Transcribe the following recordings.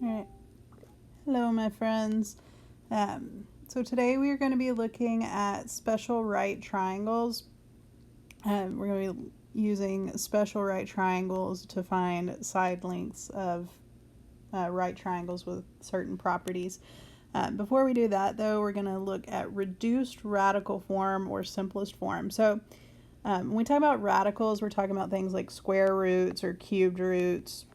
All right. Hello, my friends. So today we are going to be looking at special right triangles. We're going to be using special right triangles to find side lengths of right triangles with certain properties. Before we do that, though, we're going to look at reduced radical form or simplest form. So when we talk about radicals, we're talking about things like square roots or cubed roots,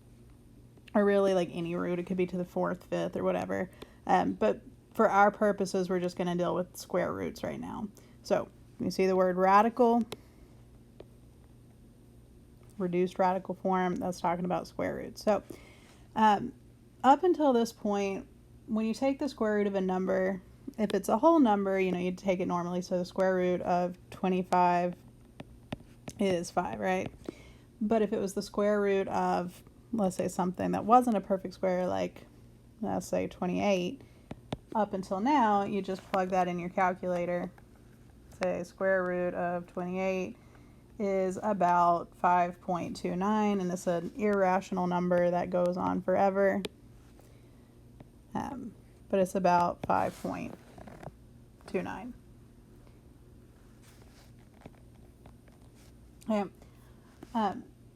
or really like any root. It could be to the fourth, fifth, or whatever. But for our purposes, we're just going to deal with square roots right now. So you see the word radical, reduced radical form, that's talking about square roots. So up until this point, when you take the square root of a number, if it's a whole number, you'd take it normally. So the square root of 25 is 5, right? But if it was the square root of, let's say, something that wasn't a perfect square, like, let's say 28, up until now, you just plug that in your calculator. Say square root of 28 is about 5.29, and it's an irrational number that goes on forever. But it's about 5.29. Okay.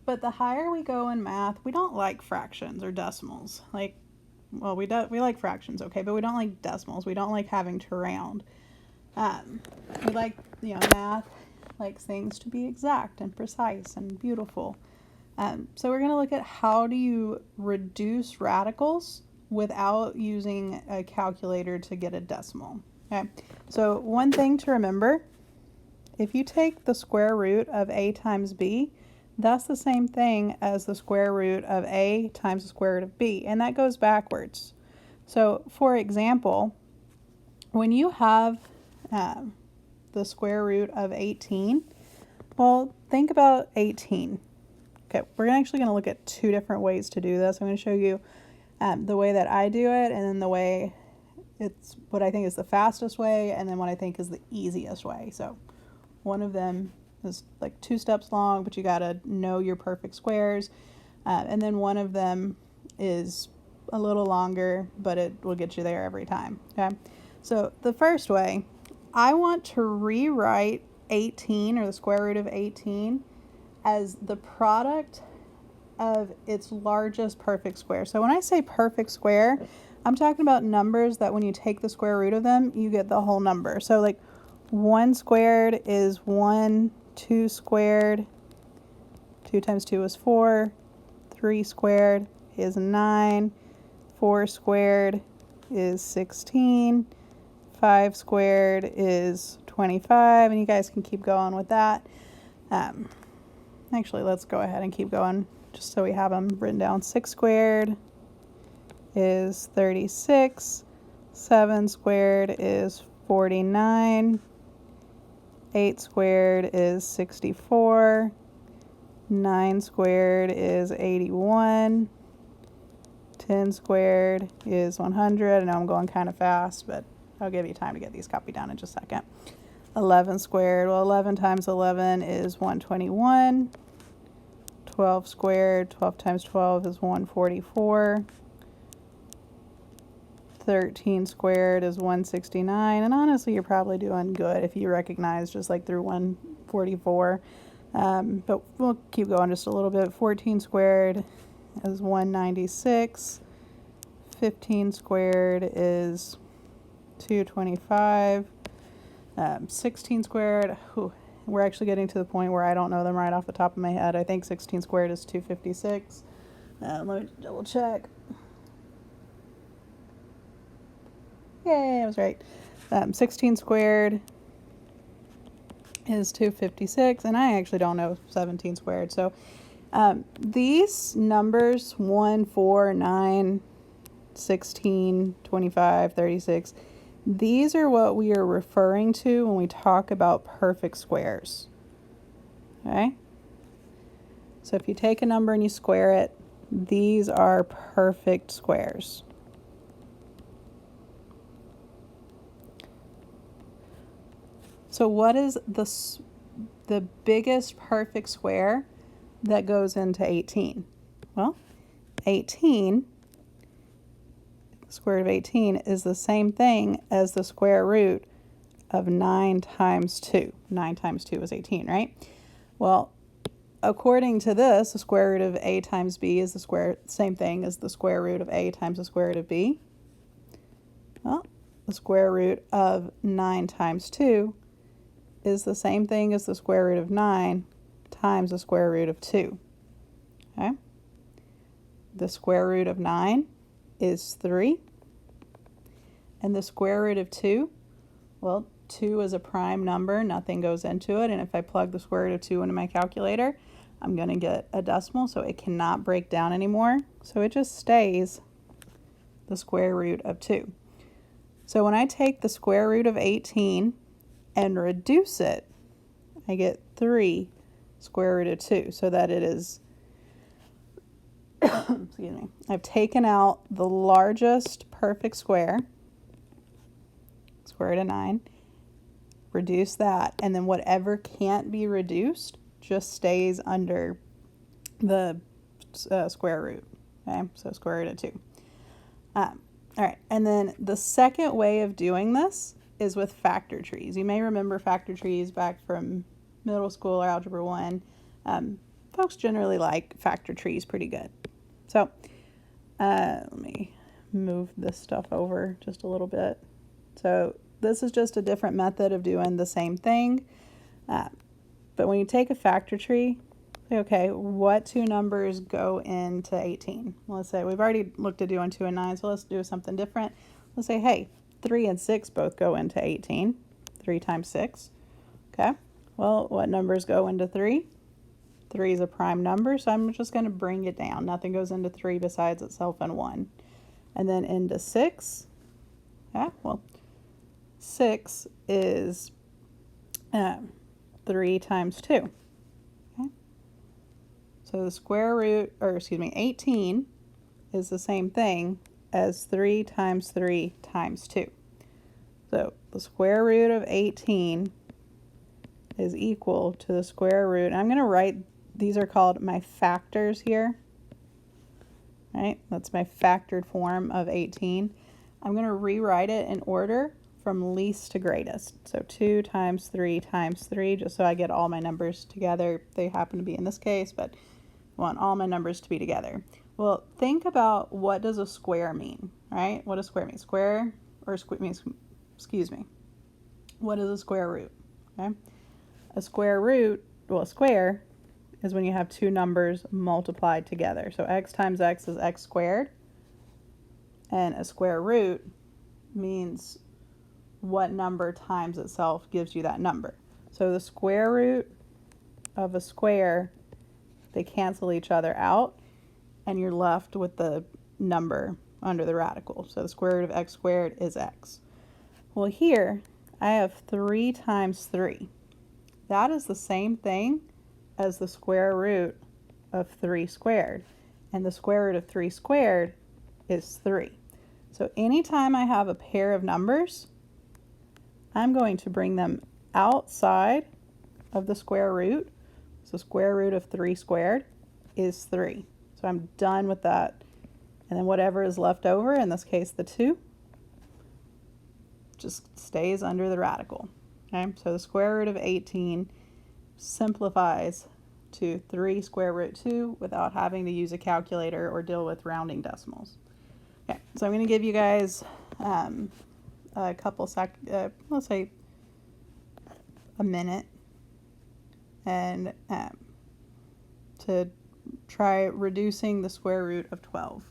But the higher we go in math, we don't like fractions or decimals. We like fractions, okay, but we don't like decimals. We don't like having to round. We like, math likes things to be exact and precise and beautiful. So we're going to look at how do you reduce radicals without using a calculator to get a decimal. Okay, so one thing to remember, if you take the square root of a times b, that's the same thing as the square root of a times the square root of b, and that goes backwards. So for example, when you have the square root of 18, well, think about 18. Okay, we're actually going to look at two different ways to do this. I'm going to show you the way that I do it, and then the way it's what I think is the fastest way, and then what I think is the easiest way. So one of them is like 2 steps long, but you got to know your perfect squares. And then one of them is a little longer, but it will get you there every time. Okay, so the first way, I want to rewrite 18, or the square root of 18, as the product of its largest perfect square. So when I say perfect square, I'm talking about numbers that when you take the square root of them, you get the whole number. So like 1 squared is 1, 2 squared, 2 times 2 is 4, 3 squared is 9, 4 squared is 16, 5 squared is 25, and you guys can keep going with that. Actually, let's go ahead and keep going just so we have them written down. 6 squared is 36, 7 squared is 49, 8 squared is 64, 9 squared is 81, 10 squared is 100. I know I'm going kind of fast, but I'll give you time to get these copied down in just a second. 11 squared, well, 11 times 11 is 121. 12 squared, 12 times 12 is 144. 13 squared is 169. And honestly, you're probably doing good if you recognize just like through 144. But we'll keep going just a little bit. 14 squared is 196. 15 squared is 225. 16 squared, we're actually getting to the point where I don't know them right off the top of my head. I think 16 squared is 256. Let me double check. Yay, I was right. 16 squared is 256, and I actually don't know 17 squared. So these numbers, 1, 4, 9, 16, 25, 36, these are what we are referring to when we talk about perfect squares. Okay? So if you take a number and you square it, these are perfect squares. So what is the biggest perfect square that goes into 18? Well, 18 square root of 18 is the same thing as the square root of 9 times 2. 9 times 2 is 18, right? Well, according to this, the square root of a times b is the same thing as the square root of a times the square root of b. Well, the square root of 9 times 2 is the same thing as the square root of 9 times the square root of 2. Okay? The square root of 9 is 3. And the square root of 2, well, 2 is a prime number. Nothing goes into it. And if I plug the square root of 2 into my calculator, I'm going to get a decimal, so it cannot break down anymore. So it just stays the square root of 2. So when I take the square root of 18 and reduce it, I get 3 square root of 2, so that it is, excuse me, I've taken out the largest perfect square, square root of 9, reduce that, and then whatever can't be reduced just stays under the square root. Okay, so square root of 2. All right, and then the second way of doing this is with factor trees. You may remember factor trees back from middle school or Algebra 1. Folks generally like factor trees pretty good. So let me move this stuff over just a little bit. So this is just a different method of doing the same thing. But when you take a factor tree, say, okay, what two numbers go into 18? Well, let's say we've already looked at doing 2 and 9, so let's do something different. Let's say, hey, 3 and 6 both go into 18. 3 times 6. Okay, well, what numbers go into 3? 3 is a prime number, so I'm just going to bring it down. Nothing goes into 3 besides itself and 1. And then into 6. Yeah, well, 6 is 3 times 2. Okay. So the square root, or excuse me, 18 is the same thing as 3 times 3 times 2. So the square root of 18 is equal to the square root. And I'm going to write, these are called my factors here. Right? That's my factored form of 18. I'm going to rewrite it in order from least to greatest. So 2 times 3 times 3, just so I get all my numbers together. They happen to be in this case, but I want all my numbers to be together. Well, think about, what does a square mean, right? What does square mean? Square, or means, excuse me, what is a square root? Okay, a square root, well, a square is when you have two numbers multiplied together. So x times x is x squared, and a square root means what number times itself gives you that number. So the square root of a square, they cancel each other out, and you're left with the number under the radical. So the square root of x squared is x. Well, here I have 3 times 3. That is the same thing as the square root of 3 squared. And the square root of 3 squared is 3. So anytime I have a pair of numbers, I'm going to bring them outside of the square root. So square root of 3 squared is 3. So I'm done with that. And then whatever is left over, in this case the 2, just stays under the radical. Okay, so the square root of 18 simplifies to 3 square root 2 without having to use a calculator or deal with rounding decimals. Okay, so I'm going to give you guys a couple let's say a minute, and to try reducing the square root of 12.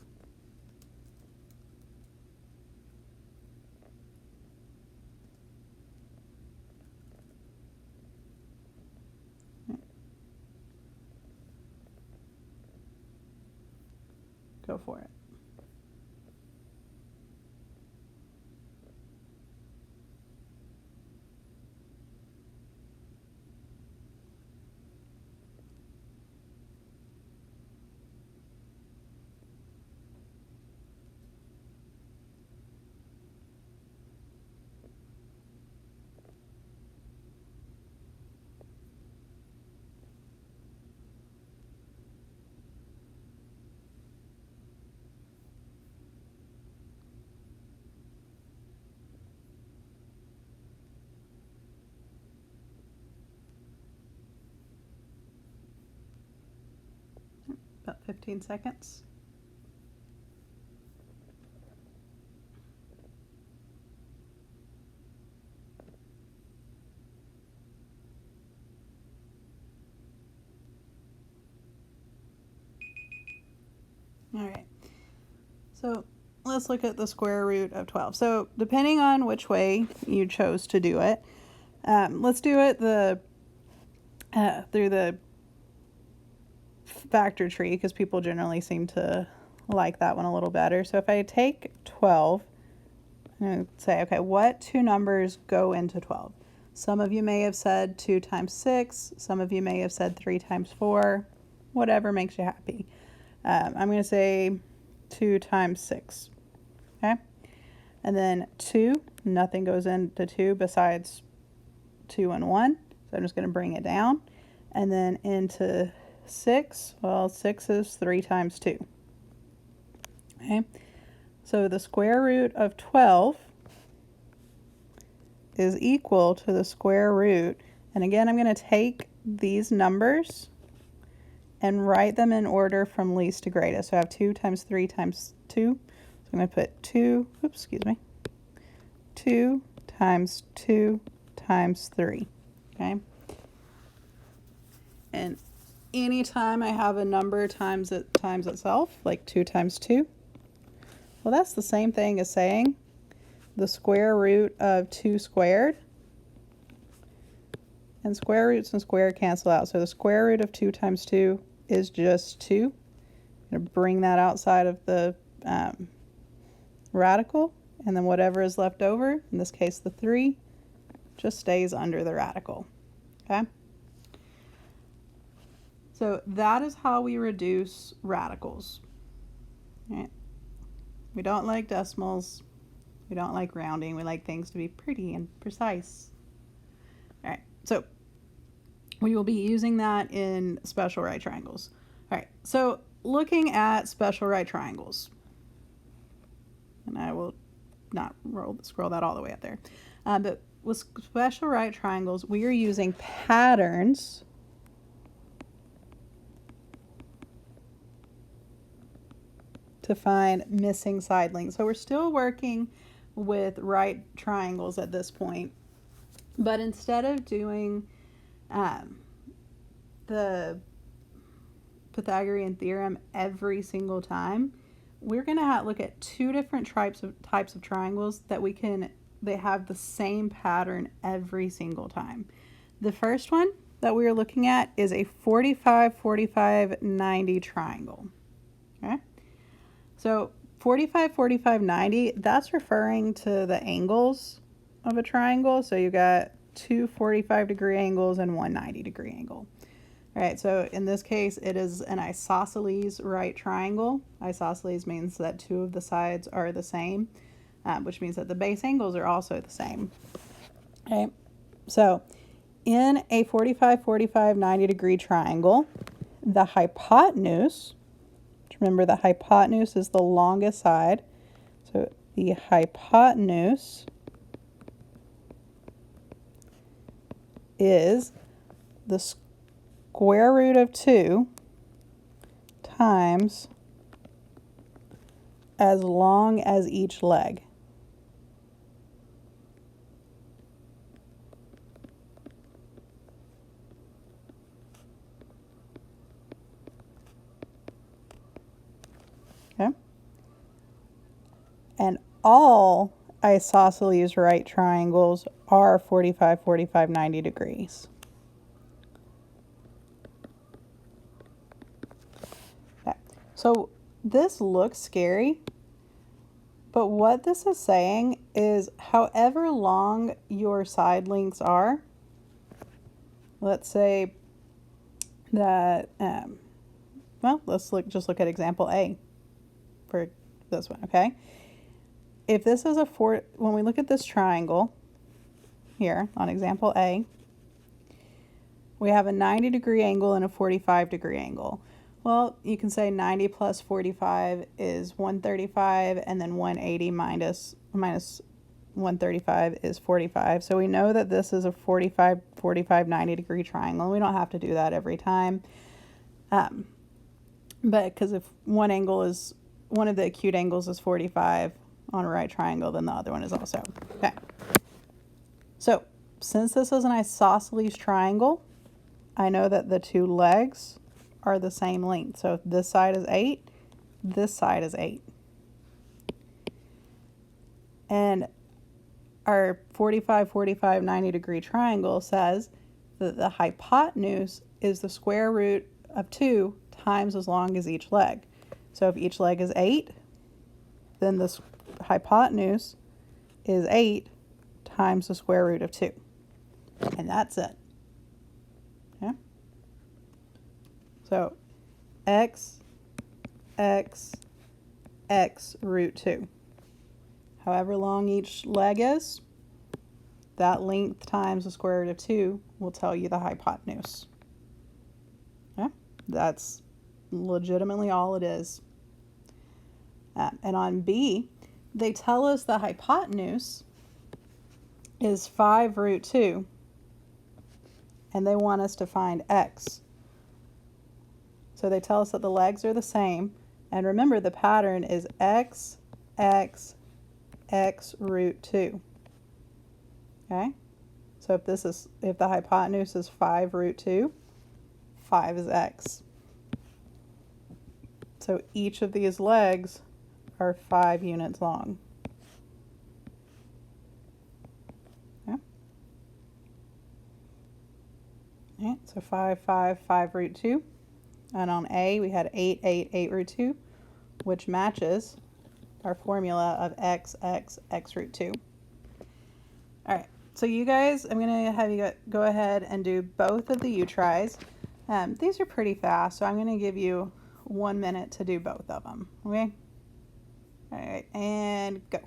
Go for it. about 15 seconds. All right, so let's look at the square root of 12. So depending on which way you chose to do it, let's do it through the factor tree, because people generally seem to like that one a little better. So if I take 12, I'm going to say, okay, what two numbers go into 12? Some of you may have said 2 times 6. Some of you may have said 3 times 4. Whatever makes you happy. I'm going to say 2 times 6. Okay? And then 2, nothing goes into 2 besides 2 and 1. So I'm just going to bring it down. And then into 6, well, 6 is 3 times 2. Okay? So the square root of 12 is equal to the square root. And again, I'm going to take these numbers and write them in order from least to greatest. So I have 2 times 3 times 2. So I'm going to put 2 times 2 times 3. Okay? And anytime I have a number times itself, like 2 times 2, well, that's the same thing as saying the square root of 2 squared. And square roots and square cancel out. So the square root of 2 times 2 is just 2. I'm going to bring that outside of the radical. And then whatever is left over, in this case the 3, just stays under the radical. Okay? So that is how we reduce radicals. All right. We don't like decimals. We don't like rounding. We like things to be pretty and precise. All right, so we will be using that in special right triangles. All right, so looking at special right triangles, and I will not scroll that all the way up there, but with special right triangles, we are using patterns to find missing side lengths. So we're still working with right triangles at this point, but instead of doing the Pythagorean theorem every single time, we're going to look at two different types of triangles that they have the same pattern every single time. The first one that we are looking at is a 45, 45, 90 triangle. Okay? So 45, 45, 90, that's referring to the angles of a triangle. So you got two 45-degree angles and one 90-degree angle. All right, so in this case, it is an isosceles right triangle. Isosceles means that two of the sides are the same, which means that the base angles are also the same. Okay, so in a 45, 45, 90-degree triangle, the hypotenuse, remember the hypotenuse is the longest side, so the hypotenuse is the square root of 2 times as long as each leg. Okay? And all isosceles right triangles are 45, 45, 90 degrees. Okay. So this looks scary, but what this is saying is however long your side lengths are, let's say that, well, just look at example A for this one, okay? If this is when we look at this triangle here on example A, we have a 90-degree angle and a 45-degree angle. Well, you can say 90 plus 45 is 135, and then 180 minus 135 is 45. So we know that this is a 45, 45, 90-degree triangle. We don't have to do that every time. But because if one of the acute angles is 45 on a right triangle, then the other one is also. Okay. So since this is an isosceles triangle, I know that the two legs are the same length. So if this side is 8, this side is 8. And our 45, 45, 90-degree triangle says that the hypotenuse is the square root of 2 times as long as each leg. So if each leg is 8, then the hypotenuse is 8 times the square root of 2. And that's it. Okay? So x root 2. However long each leg is, that length times the square root of 2 will tell you the hypotenuse. Okay? That's legitimately all it is. And on B, they tell us the hypotenuse is 5 root 2, and they want us to find x. So they tell us that the legs are the same, and remember the pattern is x root 2. Okay? So if the hypotenuse is 5 root 2, 5 is x. So each of these legs are 5 units long. Okay? Alright, so 5 root 2. And on A, we had 8 root 2, which matches our formula of x root 2. All right, so you guys, I'm going to have you go ahead and do both of the U-tries. These are pretty fast, so I'm going to give you 1 minute to do both of them, okay? All right, and go.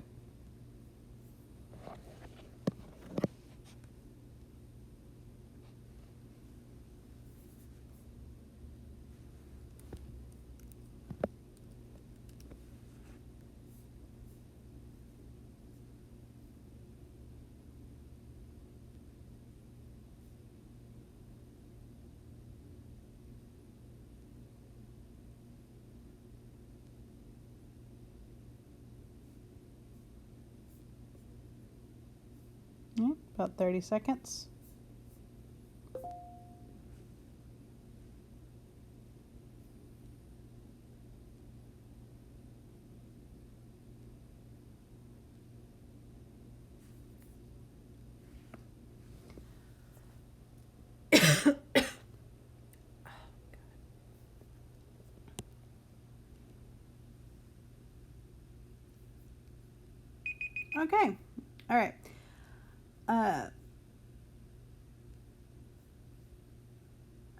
About 30 seconds. Okay, all right.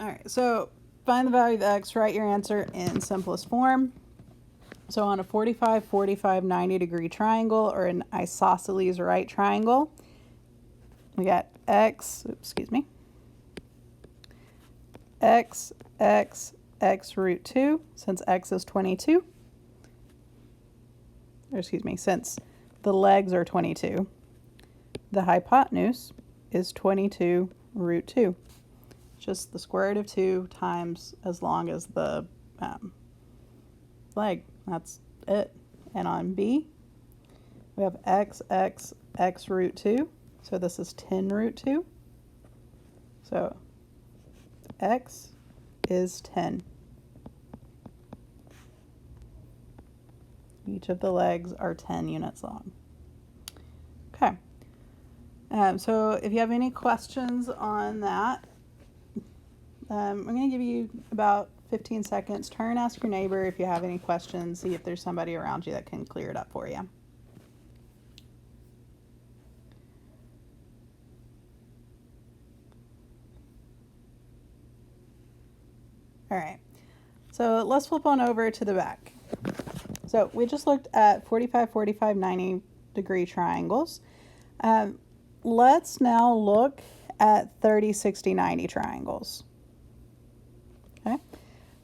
All right, so find the value of x, write your answer in simplest form. So on a 45, 45, 90-degree triangle or an isosceles right triangle, we got x root 2, since x is 22. Or since the legs are 22. The hypotenuse is 22 root 2. Just the square root of 2 times as long as the leg. That's it. And on B, we have x root 2. So this is 10 root 2. So x is 10. Each of the legs are 10 units long. Okay. So if you have any questions on that, I'm going to give you about 15 seconds. Turn, ask your neighbor if you have any questions. See if there's somebody around you that can clear it up for you. All right. So let's flip on over to the back. So we just looked at 45, 45, 90-degree triangles. Let's now look at 30, 60, 90 triangles. Okay,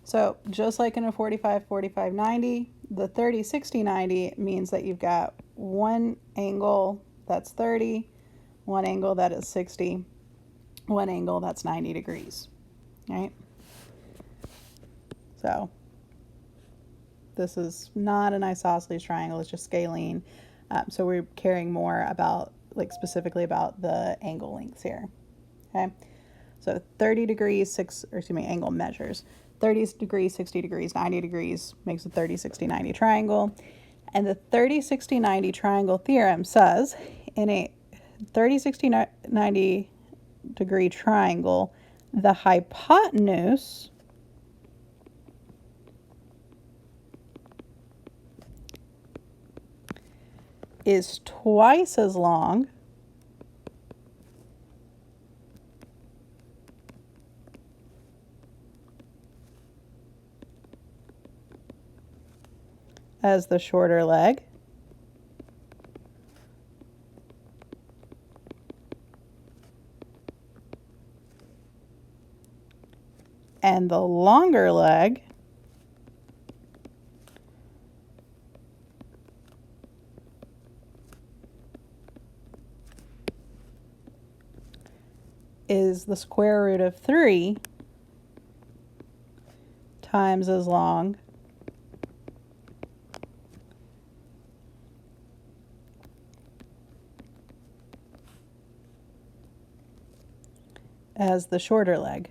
so just like in a 45, 45, 90, the 30, 60, 90 means that you've got one angle that's 30, one angle that is 60, one angle that's 90 degrees, right? So This is not an isosceles triangle, it's just scalene. So we're caring more about, like, specifically about the angle lengths here. Okay, so 30 degrees, angle measures. 30 degrees, 60 degrees, 90 degrees makes a 30, 60, 90 triangle. And the 30, 60, 90 triangle theorem says in a 30, 60, 90 degree triangle, the hypotenuse is twice as long as the shorter leg. And the longer leg is the square root of 3 times as long as the shorter leg.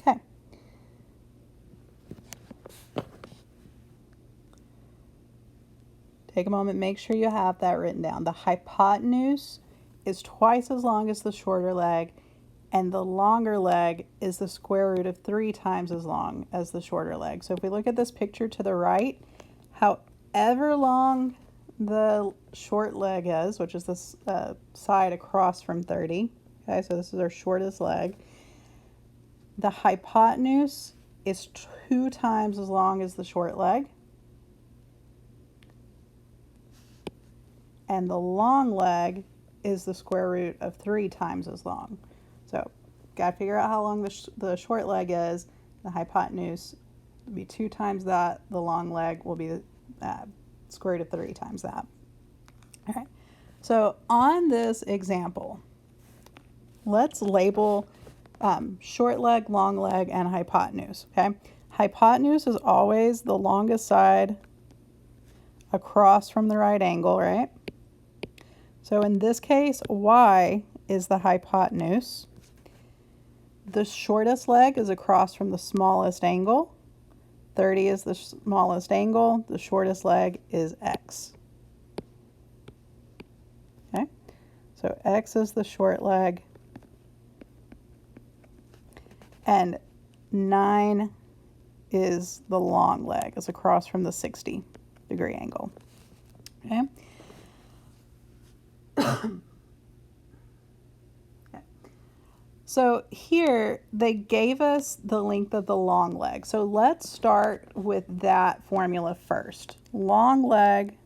Okay. Take a moment, make sure you have that written down. The hypotenuse is twice as long as the shorter leg, and the longer leg is the square root of 3 times as long as the shorter leg. So if we look at this picture to the right, however long the short leg is, which is this side across from 30, okay, so this is our shortest leg, the hypotenuse is 2 times as long as the short leg, and the long leg is the square root of 3 times as long. So, got to figure out how long the short leg is. The hypotenuse will be 2 times that. The long leg will be the square root of 3 times that. All right. So, on this example, let's label short leg, long leg, and hypotenuse. Okay. Hypotenuse is always the longest side across from the right angle, right? So in this case, y is the hypotenuse. The shortest leg is across from the smallest angle. 30 is the smallest angle. The shortest leg is x. Okay, so x is the short leg. And 9 is the long leg. It's across from the 60-degree angle. Okay. So here they gave us the length of the long leg. So let's start with that formula first. Long leg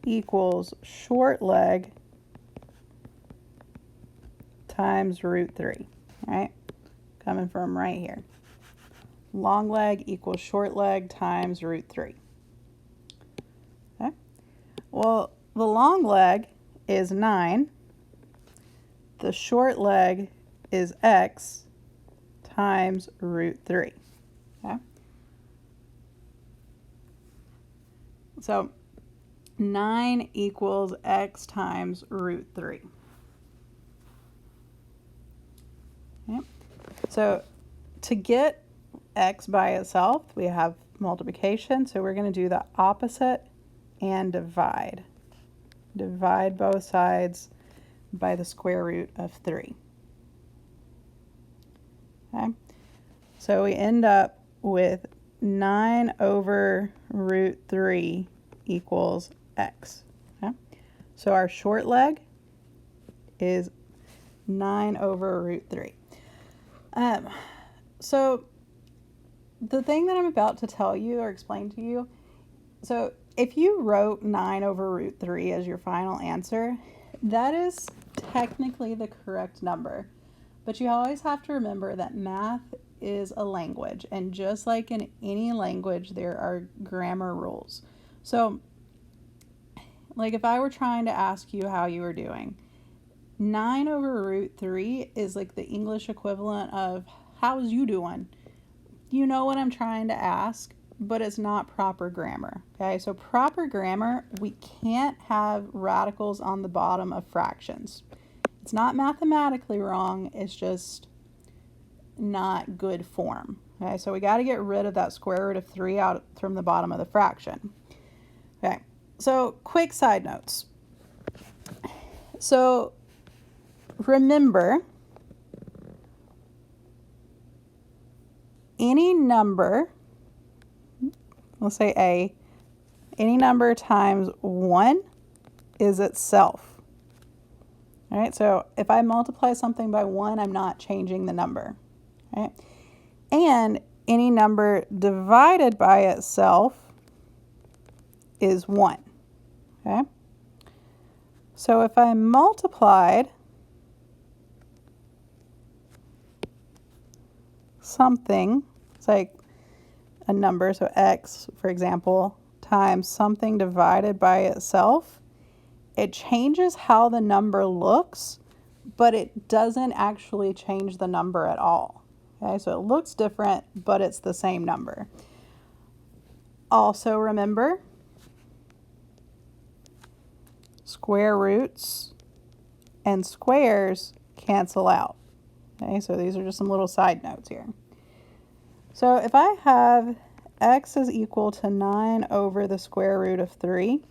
equals short leg times root 3, right? Coming from right here. Long leg equals short leg times root 3. Okay. Well, the long leg is 9. The short leg is x times root 3. Okay? So 9 equals x times root 3. Okay? So to get x by itself, we have multiplication. So we're going to do the opposite and divide. Divide both sides by the square root of 3. Okay, so we end up with 9 over root 3 equals x. Okay, so our short leg is 9 over root 3. So the thing that I'm about to tell you or explain to you, so if you wrote 9 over root 3 as your final answer, that is technically the correct number. But you always have to remember that math is a language, and just like in any language, there are grammar rules. So like if I were trying to ask you how you were doing, 9 over root 3 is like the English equivalent of how's you doing? You know what I'm trying to ask, but it's not proper grammar. Okay, so proper grammar, we can't have radicals on the bottom of fractions. It's not mathematically wrong, it's just not good form. Okay, so we got to get rid of that square root of 3 out from the bottom of the fraction. Okay, so quick side notes. So remember, any number, let's say A, any number times 1 is itself. All right, so if I multiply something by 1, I'm not changing the number. All right, and any number divided by itself is 1. Okay, so if I multiplied something, it's like a number, so x, for example, times something divided by itself, it changes how the number looks, but it doesn't actually change the number at all. Okay, so it looks different, but it's the same number. Also remember, square roots and squares cancel out. Okay, so these are just some little side notes here. So if I have x is equal to 9 over the square root of 3,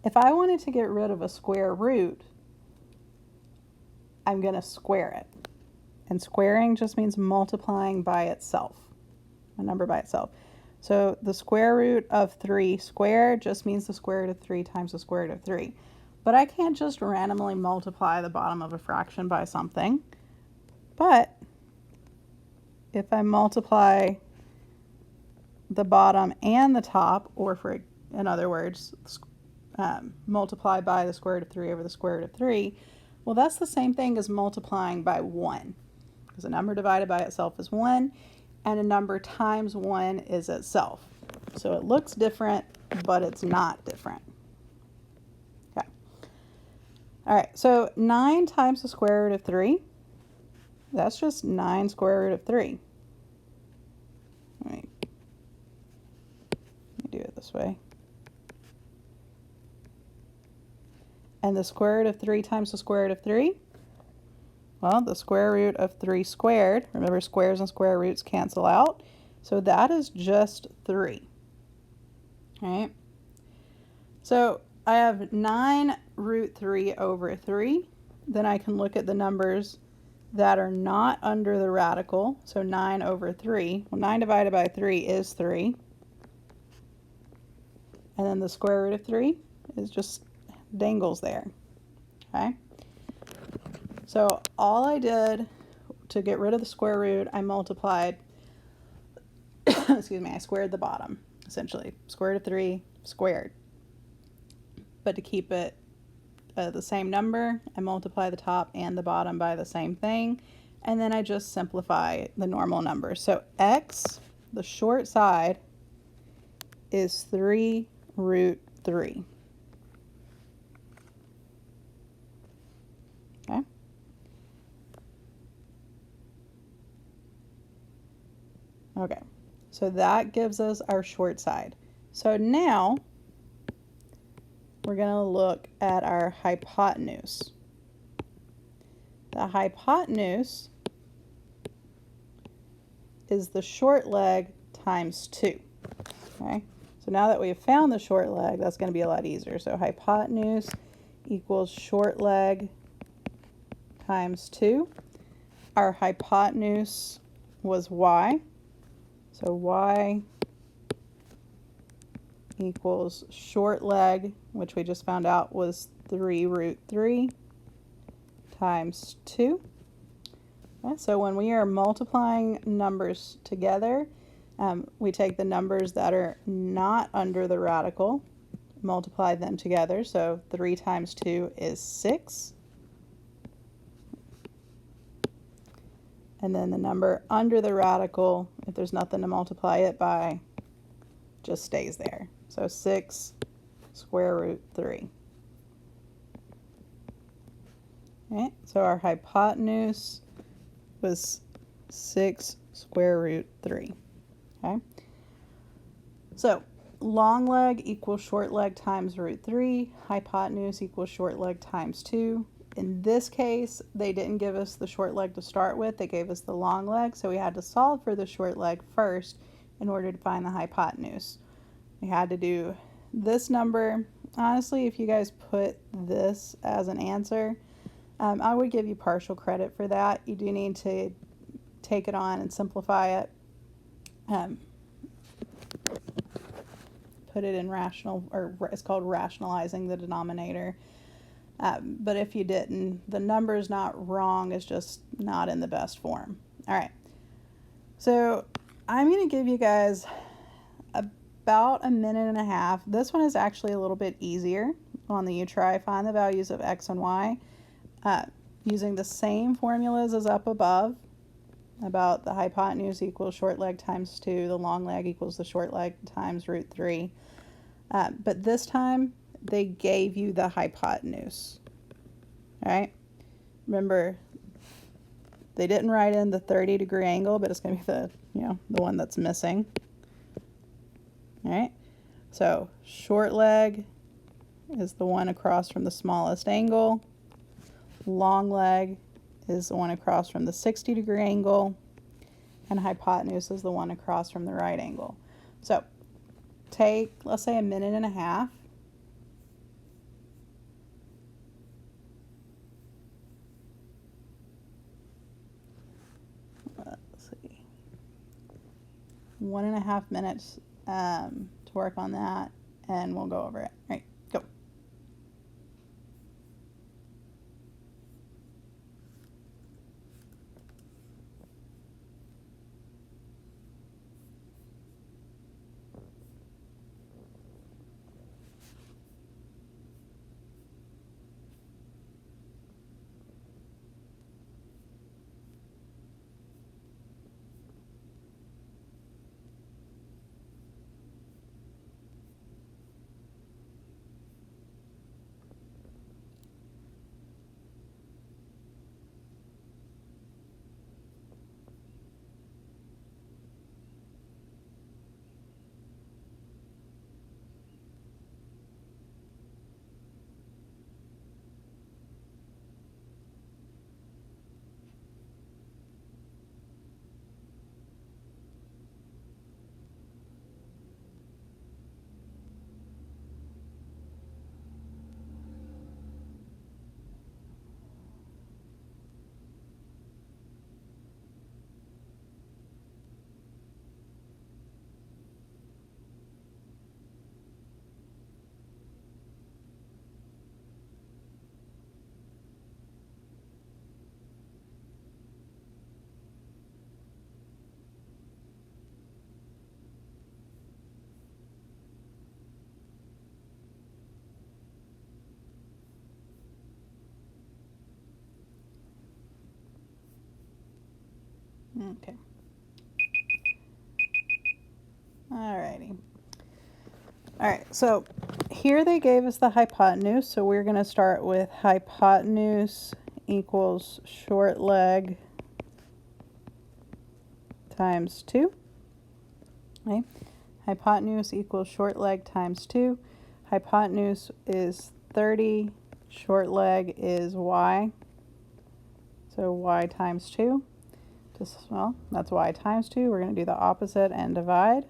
if I wanted to get rid of a square root, I'm going to square it. And squaring just means multiplying by itself, a number by itself. So the square root of 3 squared just means the square root of 3 times the square root of 3. But I can't just randomly multiply the bottom of a fraction by something. But if I multiply the bottom and the top, or for, in other words, multiply by the square root of 3 over the square root of 3, well, that's the same thing as multiplying by 1. Because a number divided by itself is 1, and a number times 1 is itself. So it looks different, but it's not different. Okay. All right, so 9 times the square root of 3, that's just 9 square root of 3. Let me do it this way. And the square root of 3 times the square root of 3? Well, the square root of 3 squared, remember squares and square roots cancel out, so that is just 3. All right? So I have 9 root 3 over 3. Then I can look at the numbers that are not under the radical, so 9 over 3. Well, 9 divided by 3 is 3. And then the square root of 3 is just dangles there. Okay? So all I did to get rid of the square root, I multiplied, excuse me, I squared the bottom, essentially. Square root of 3 squared. But to keep it the same number, I multiply the top and the bottom by the same thing, and then I just simplify the normal numbers. So x, the short side, is 3 root 3. Okay? Okay, so that gives us our short side. So now we're going to look at our hypotenuse. The hypotenuse is the short leg times 2. Okay, so now that we've found the short leg, that's going to be a lot easier. So hypotenuse equals short leg times 2. Our hypotenuse was y. So y equals short leg, which we just found out was 3 root 3 times 2. Okay, so when we are multiplying numbers together, we take the numbers that are not under the radical, multiply them together. So 3 times 2 is 6. And then the number under the radical, if there's nothing to multiply it by, just stays there. So 6 square root 3. Okay, so our hypotenuse was 6 square root 3. Okay, so long leg equals short leg times root 3, hypotenuse equals short leg times 2. In this case, they didn't give us the short leg to start with, they gave us the long leg, so we had to solve for the short leg first in order to find the hypotenuse. We had to do this number. Honestly, if you guys put this as an answer, I would give you partial credit for that. You do need to take it on and simplify it. Put it in rational, or it's called rationalizing the denominator. But if you didn't, the number's not wrong, it's just not in the best form. All right, so I'm going to give you guys about a minute and a half. This one is actually a little bit easier on the you try find the values of x and y using the same formulas as up above about the hypotenuse equals short leg times 2, the long leg equals the short leg times root 3. But this time they gave you the hypotenuse. All right, remember they didn't write in the 30-degree angle, but it's going to be the the one that's missing. All right, so short leg is the one across from the smallest angle. Long leg is the one across from the 60-degree angle, and hypotenuse is the one across from the right angle. So take, let's say, a minute and a half. Let's see, 1.5 minutes to work on that, and we'll go over it. All right, go. Okay. Alrighty. All right, so here they gave us the hypotenuse, so we're going to start with hypotenuse equals short leg times 2. Okay. Hypotenuse equals short leg times 2. Hypotenuse is 30, short leg is y, so y times 2. Well, that's y times 2. We're going to do the opposite and divide.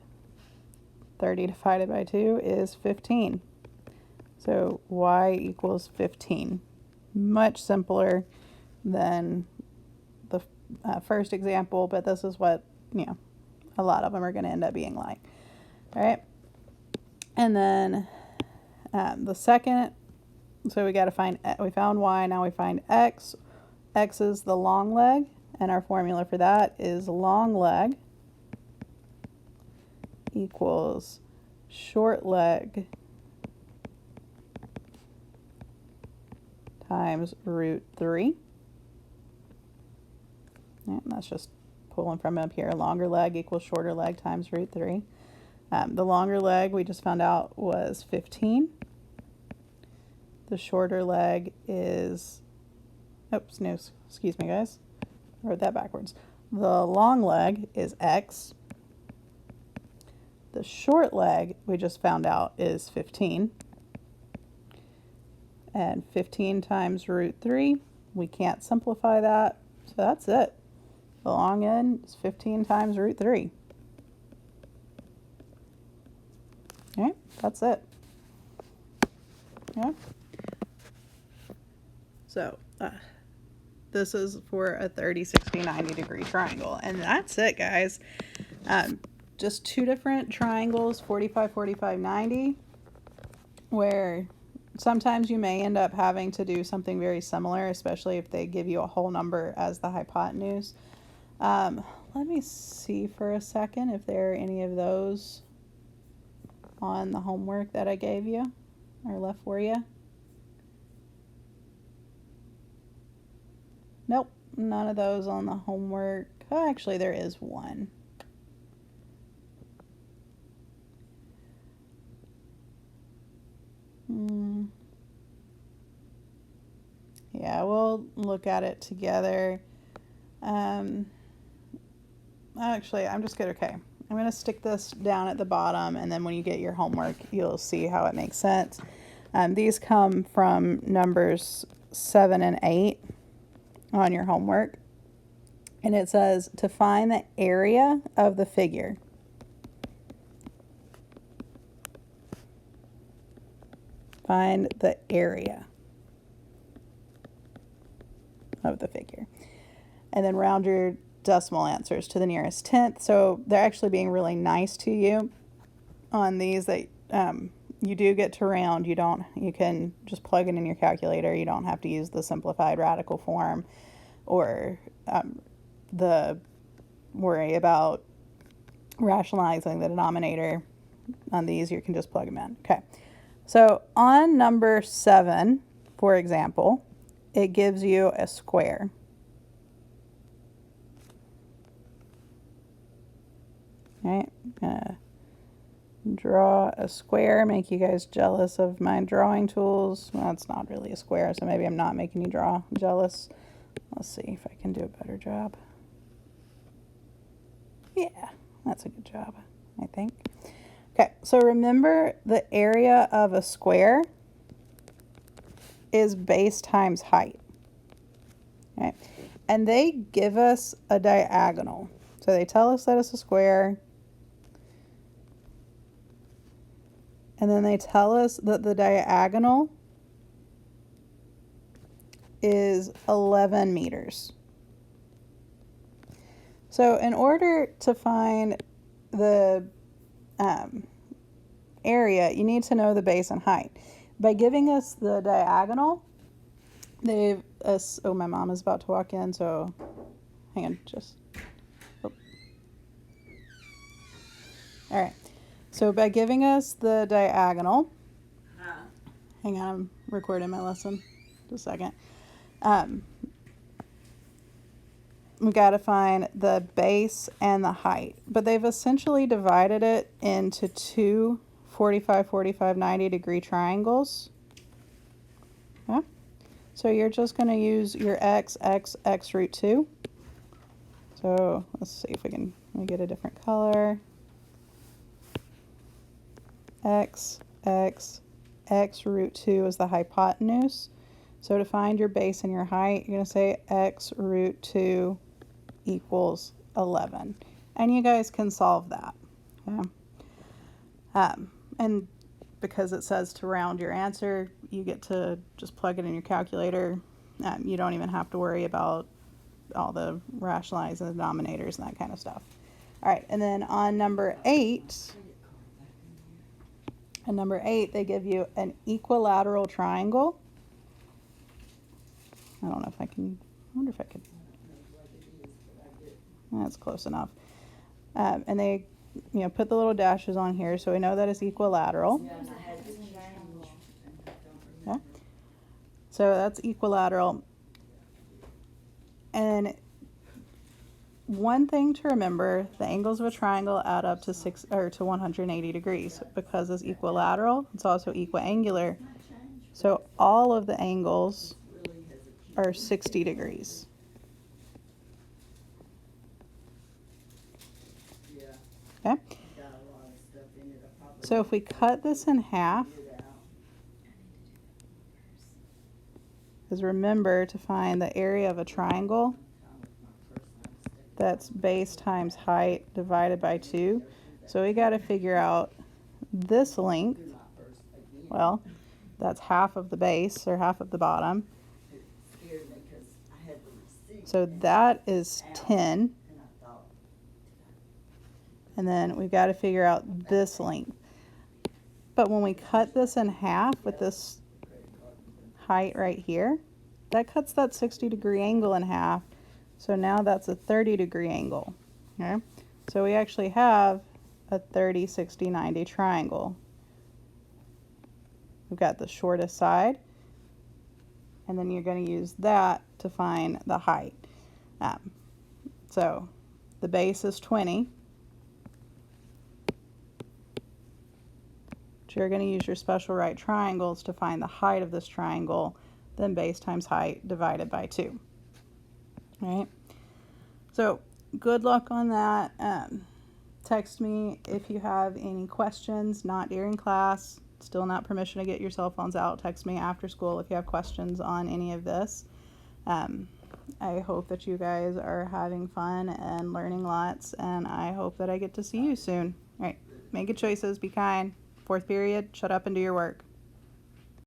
30 divided by 2 is 15. So y equals 15. Much simpler than the first example, but this is what, a lot of them are going to end up being like. All right. And then the second, so we got to find, we found y, now we find x. X is the long leg, and our formula for that is long leg equals short leg times root 3. And that's just pulling from up here. Longer leg equals shorter leg times root 3. The longer leg we just found out was 15. The shorter leg is, oops, no, excuse me guys, I wrote that backwards. The long leg is x. The short leg we just found out is 15. And 15 times root 3, we can't simplify that, so that's it. The long end is 15 times root 3. Okay, that's it. Yeah. So this is for a 30, 60, 90 degree triangle. And that's it, guys. Just two different triangles, 45, 45, 90, where sometimes you may end up having to do something very similar, especially if they give you a whole number as the hypotenuse. Let me see for a second if there are any of those on the homework that I gave you or left for you. Nope, none of those on the homework. Oh, actually, there is one. Yeah, we'll look at it together. Actually, I'm just good. Okay, I'm going to stick this down at the bottom, and then when you get your homework, you'll see how it makes sense. These come from numbers 7 and 8 on your homework. And it says to find the area of the figure. Find the area of the figure. And then round your decimal answers to the nearest tenth. So they're actually being really nice to you on these. That you do get to round. You can just plug it in your calculator. You don't have to use the simplified radical form or the worry about rationalizing the denominator on these. You can just plug them in. Okay. So on number 7, for example, it gives you a square. All right, I'm gonna draw a square, make you guys jealous of my drawing tools. Well, it's not really a square, so maybe I'm not making you draw jealous. Let's see if I can do a better job. Yeah, that's a good job, I think. Okay, so remember the area of a square is base times height. Okay, and they give us a diagonal. So they tell us that it's a square. And then they tell us that the diagonal is 11 meters. So in order to find the area, you need to know the base and height. By giving us the diagonal, oh, my mom is about to walk in, so hang on, oh. All right. So by giving us the diagonal, hang on, I'm recording my lesson. Just a second. We got to find the base and the height. But they've essentially divided it into two 45, 45, 90 degree triangles. Yeah. So you're just going to use your x root 2. So let's see if let me get a different color. X root 2 is the hypotenuse. So to find your base and your height, you're going to say x root 2 equals 11. And you guys can solve that. Okay? And because it says to round your answer, you get to just plug it in your calculator. You don't even have to worry about all the rationalizing the denominators and that kind of stuff. All right, and then on number 8, they give you an equilateral triangle. I don't know if I can, I wonder if I could. That's close enough. And they, put the little dashes on here so we know that it's equilateral. Okay. So that's equilateral. And one thing to remember, the angles of a triangle add up to 180 degrees. Because it's equilateral, it's also equiangular. So all of the angles are 60 degrees. Okay? So if we cut this in half, because remember to find the area of a triangle, that's base times height divided by 2. So we got to figure out this length. Well, that's half of the base or half of the bottom. So that is 10. And then we've got to figure out this length. But when we cut this in half with this height right here, that cuts that 60-degree angle in half. So now that's a 30-degree angle. Okay? So we actually have a 30, 60, 90 triangle. We've got the shortest side, and then you're going to use that to find the height. So the base is 20. So you're going to use your special right triangles to find the height of this triangle, then base times height divided by 2. All right? So good luck on that. Text me if you have any questions, not during class. Still not permission to get your cell phones out. Text me after school if you have questions on any of this. I hope that you guys are having fun and learning lots, and I hope that I get to see you soon. All right, make good choices, be kind. Fourth period, shut up and do your work.